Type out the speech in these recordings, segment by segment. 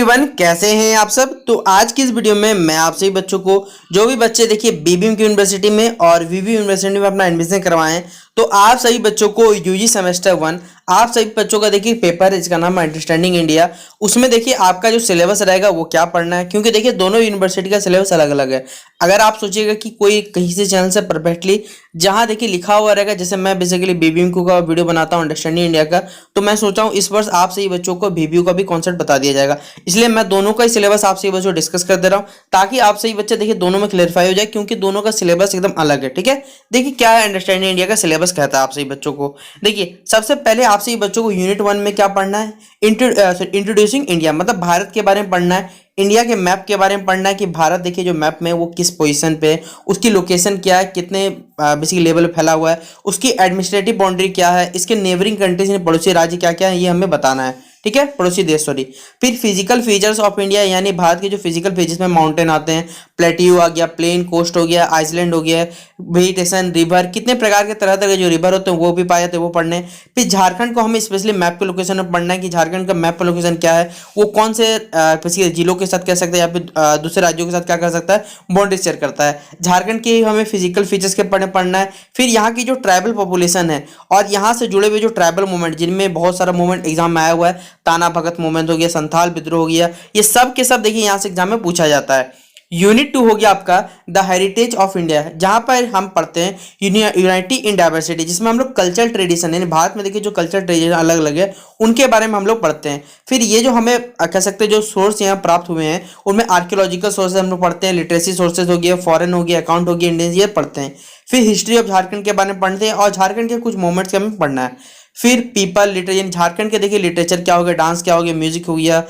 Everyone, कैसे हैं आप सब। तो आज की इस वीडियो में मैं आप सभी बच्चों को, जो भी बच्चे देखिए बीबीएम की यूनिवर्सिटी में और वीवी यूनिवर्सिटी में अपना एडमिशन करवाएं, तो आप सभी बच्चों को यूजी सेमेस्टर 1 आप सभी बच्चों का देखिए पेपर है, इसका नाम है अंडरस्टैंडिंग इंडिया। उसमें देखिए आपका जो सिलेबस रहेगा वो क्या पढ़ना है, क्योंकि देखिए दोनों यूनिवर्सिटी का सिलेबस अलग अलग है। अगर आप सोचिएगा कि कोई कहीं से चैनल से परफेक्टली जहां देखिए लिखा हुआ रहेगा, जैसे मैं बेसिकली बीबीएम का वीडियो बनाता हूं अंडरस्टैंडिंग इंडिया का, तो मैं सोचा हूं इस वर्ष आप सही बच्चों को बीबीयू का भी कॉन्सेप्ट बता दिया जाएगा। इसलिए मैं दोनों का ही सिलेबस आप सही बच्चों डिस्कस कर दे रहा हूं, ताकि आप सही बच्चे देखिए दोनों में क्लियरफाई हो जाए, क्योंकि दोनों का सिलेबस एकदम अलग है। ठीक है, देखिए क्या है अंडरस्टैंडिंग इंडिया का सिलेबस कहता है आप सही बच्चों को। देखिए सबसे पहले आप सही बच्चों को यूनिट 1 में क्या पढ़ना है, इंट्रोड्यूसिंग इंडिया, मतलब भारत के बारे में पढ़ना है, इंडिया के मैप के बारे में पढ़ना है कि भारत देखिए जो मैप में वो किस पोजीशन पे है, उसकी लोकेशन क्या है, कितने बेसिक लेवल पे फैला हुआ है, उसकी एडमिनिस्ट्रेटिव बाउंड्री क्या है, इसके नेबरिंग कंट्रीज पड़ोसी राज्य क्या क्या है, ये हमें बताना है। ठीक है, पड़ोसी देश सॉरी। फिर फिजिकल फीचर्स ऑफ इंडिया, यानी भारत के जो फिजिकल फीचर्स में माउंटेन आते हैं, प्लेट्यू आ गया, प्लेन कोस्ट हो गया, आइसलैंड हो गया, वेजिटेशन, रिवर, कितने प्रकार के तरह तरह के जो रिवर होते हैं वो भी पाए जाते हैं, वो पढ़ने। फिर झारखंड को हमें स्पेशली मैप के लोकेशन में पढ़ना है कि झारखंड का मैप पर लोकेशन क्या है, वो कौन से जिलों के साथ कह सकता है या फिर दूसरे राज्यों के साथ क्या कर सकता है, बाउंड्री शेयर करता है। झारखंड के हमें फिजिकल फीचर्स के पढ़ना है। फिर यहाँ की जो ट्राइबल पॉपुलेशन है और यहाँ से जुड़े हुए जो ट्राइबल मूवमेंट, जिनमें बहुत सारा मूवमेंट एग्जाम में आया हुआ है, ताना भगत मूवमेंट हो गया, संथाल विद्रोह हो गया, ये सब के सब देखिए यहाँ से एग्जाम में पूछा जाता है। यूनिट 2 हो गया आपका द हेरिटेज ऑफ इंडिया, जहां पर हम पढ़ते हैं यूनाइटी इन डाइवर्सिटी, जिसमें हम लोग कल्चर ट्रेडिशन, यानी भारत में देखिए जो कल्चर ट्रेडिशन अलग अलग है उनके बारे में हम लोग पढ़ते हैं। फिर ये जो हमें कह सकते हैं जो सोर्स यहाँ प्राप्त हुए हैं, उनमें आर्कियोलॉजिकल सोर्सेज हम लोग पढ़ते हैं, लिटरेसी सोर्सेज हो गया, फॉरेन हो गया, अकाउंट हो गया, इंडियन, ये पढ़ते हैं। फिर हिस्ट्री ऑफ झारखंड के बारे में पढ़ते हैं और झारखंड के कुछ मोमेंट्स के हमें पढ़ना है। फिर पीपल लिटरेचर, झारखंड के देखिए लिटरेचर क्या हो गया, डांस क्या हो गया, म्यूजिक हो गया,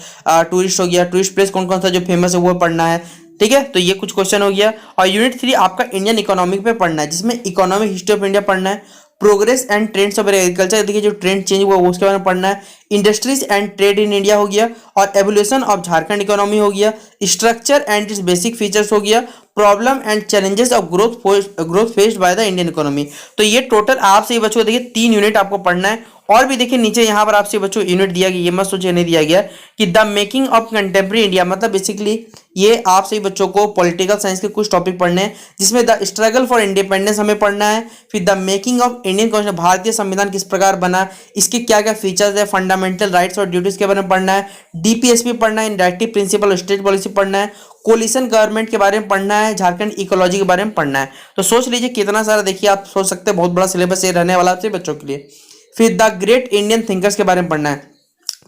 टूरिस्ट हो गया, टूरिस्ट प्लेस कौन कौन सा जो फेमस है वो पढ़ना है। ठीक है, तो ये कुछ क्वेश्चन हो गया। और यूनिट 3 आपका इंडियन इकोनॉमिक पे पढ़ना है, जिसमें इकोनॉमिक हिस्ट्री ऑफ इंडिया पढ़ना है, progress and trends of agriculture, देखिए जो ट्रेंड चेंज हुआ उसके बारे में पढ़ना है, industries and trade in India हो गया, और एवोल्यूशन ऑफ झारखंड इकोनॉमी हो गया, structure and it's basic features हो गया, problem and challenges of growth faced by the Indian economy. तो ये टोटल आपसे बच्चों को देखिए 3 यूनिट आपको पढ़ना है। और भी देखिए नीचे यहाँ पर आपसे बच्चों यूनिट दिया गया, ये मत सोचिए नहीं दिया गया, कि the making of contemporary India, मतलब बेसिकली ये आप सही बच्चों को पॉलिटिकल साइंस के कुछ टॉपिक पढ़ने हैं, जिसमें द स्ट्रगल फॉर इंडिपेंडेंस हमें पढ़ना है। फिर the making of Indian constitution, भारतीय संविधान किस प्रकार बना, इसके क्या क्या फीचर्स है, फंडामेंटल राइट्स और ड्यूटीज के बारे में पढ़ना है, डीपीएसपी पढ़ना है, डायरेक्टिव प्रिंसिपल और स्टेट पॉलिसी पढ़ना है, कोलिशन गवर्नमेंट के बारे में पढ़ना है, झारखंड इकोलॉजी के बारे में पढ़ना है। तो सोच लीजिए कितना सारा, देखिए आप सोच सकते हैं बहुत बड़ा सिलेबस ये रहने वाला है बच्चों के लिए। फिर द ग्रेट इंडियन थिंकर्स के बारे में पढ़ना है,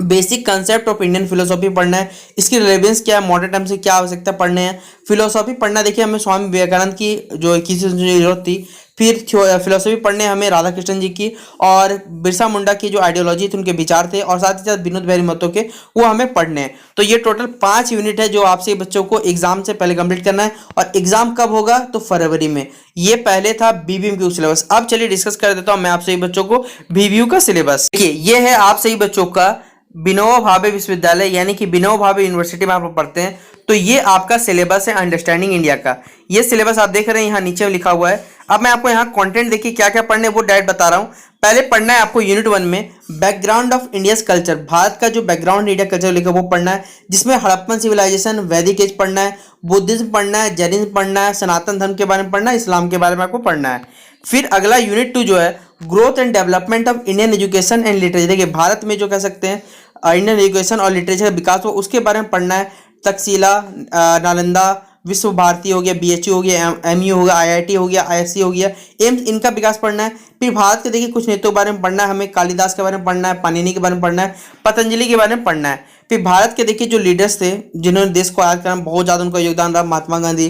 basic concept of Indian philosophy पढ़ना है, इसकी रिलेवेंस क्या है, मॉडर्न टाइम से क्या आवश्यकता पढ़ने हैं। फिलोसॉफी पढ़ना, देखिए हमें स्वामी विवेकानंद की जो 21वीं की जरूरत थी। फिर फिलोसॉफी पढ़ने हमें राधा कृष्णन जी की और बिरसा मुंडा की जो आइडियोलॉजी थी, उनके विचार थे, और साथ ही साथ विनोद बिहारी महतो के, वो हमें पढ़ने हैं। तो ये टोटल 5 यूनिट है जो आपसे बच्चों को एग्जाम से पहले कंप्लीट करना है। और एग्जाम कब होगा, तो फरवरी में। ये पहले था बीबीएम का सिलेबस। अब चलिए डिस्कस कर देता हूं मैं आपसे बच्चों को बीबीयू का सिलेबस। देखिए ये है आप सही बच्चों का विनोबा भावे विश्वविद्यालय, यानी कि विनोबा भावे यूनिवर्सिटी में आप लोग पढ़ते हैं। तो ये आपका सिलेबस है अंडरस्टैंडिंग इंडिया का। ये सिलेबस आप देख रहे हैं यहाँ नीचे में लिखा हुआ है। अब मैं आपको यहाँ कंटेंट देखिए क्या क्या पढ़ने वो डायरेक्ट बता रहा हूँ। पहले पढ़ना है आपको यूनिट 1 में background of India's culture, Bharat का जो बैकग्राउंड इंडिया कल्चर लिखा वो पढ़ना है, जिसमें हड़प्पन सिविलाइजेशन, वैदिक एज पढ़ना है, बुद्धिज्म पढ़ना है, जैनिज्म पढ़ना है, सनातन धर्म के बारे में पढ़ना है, इस्लाम के बारे में आपको पढ़ना है। फिर अगला यूनिट 2 जो है growth and development of Indian education and literature, देखिए भारत में जो कह सकते हैं इंडियन एजुकेशन और लिटरेचर का विकास हो उसके बारे में पढ़ना है। तक्षशिला, नालंदा, विश्व भारती हो गया, बीएचयू हो गया, एमयू हो गया, आईआईटी हो गया, आईएससी हो गया, एम्स, इनका विकास पढ़ना है। फिर भारत के देखिए कुछ नेताओं के बारे में पढ़ना है हमें, कालिदास के बारे में पढ़ना है, पाणिनि के बारे में पढ़ना है, पतंजलि के बारे में पढ़ना है। फिर भारत के देखिए जो लीडर्स थे जिन्होंने देश को आजाद करने में बहुत ज्यादा उनका योगदान रहा, Mahatma Gandhi,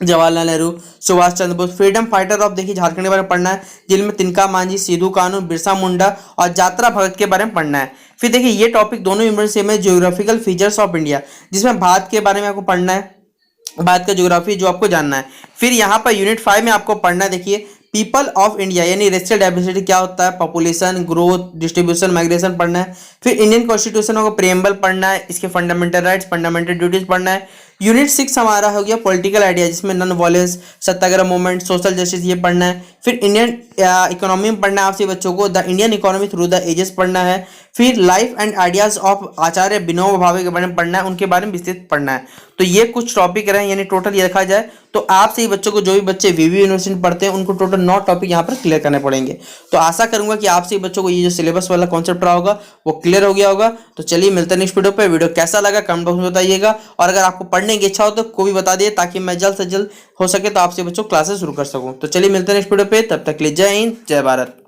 Jawaharlal Nehru, Subhash Chandra Bose. Freedom fighter of देखिए झारखंड के बारे में पढ़ना है, जिनमें तिनका मांझी, सिद्धू कानू, बिरसा मुंडा और यात्रा भगत के बारे में पढ़ना है। फिर देखिए ये टॉपिक दोनों यूनिवर्सिटी में ज्योग्राफिकल फीचर्स ऑफ इंडिया, जिसमें भारत के बारे में आपको पढ़ना है, भारत का ज्योग्राफी जो आपको जानना है। फिर यहाँ पर यूनिट 5 में आपको पढ़ना है, देखिए पीपल ऑफ इंडिया, यानी रेशियल डाइवर्सिटी क्या होता है, पॉपुलेशन, ग्रोथ, डिस्ट्रीब्यूशन, माइग्रेशन पढ़ना है। फिर इंडियन कॉन्स्टिट्यूशन को प्रेम्बल पढ़ना है, इसके फंडामेंटल राइट्स, फंडामेंटल ड्यूटीज पढ़ना है। यूनिट 6 हमारा हो गया पॉलिटिकल आइडिया, जिसमें नॉन वायलेंस, सत्याग्रह मूवमेंट, सोशल जस्टिस ये पढ़ना है। फिर इंडियन इकोनॉमी में पढ़ना है आपसे बच्चों को, the Indian economy through the ages पढ़ना है। फिर life and ideas of Acharya Vinoba Bhave के बारे में पढ़ना है, उनके बारे में विस्तृत पढ़ना है। तो ये कुछ टॉपिक रहे, यानी टोटल ये देखा जाए तो आप सही बच्चों को, जो भी बच्चे वीवी यूनिवर्सिटी पढ़ते हैं, उनको टोटल 9 टॉपिक यहाँ पर क्लियर करने पड़ेंगे। तो आशा करूंगा कि आप सही बच्चों को ये जो सिलेबस वाला कॉन्सेप्ट रहा होगा वो क्लियर हो गया होगा। तो चलिए मिलते हैं नेक्स्ट वीडियो पे। वीडियो कैसा लगा कमेंट बॉक्स में बताइएगा, और अगर आपको पढ़ने की इच्छा हो तो को भी बता दिए, ताकि मैं जल्द से जल्द हो सके तो आपसे बच्चों क्लासेस शुरू कर सकूं। तो चलिए मिलते हैं नेक्स्ट वीडियो पे, तब तक के लिए जय हिंद जय भारत।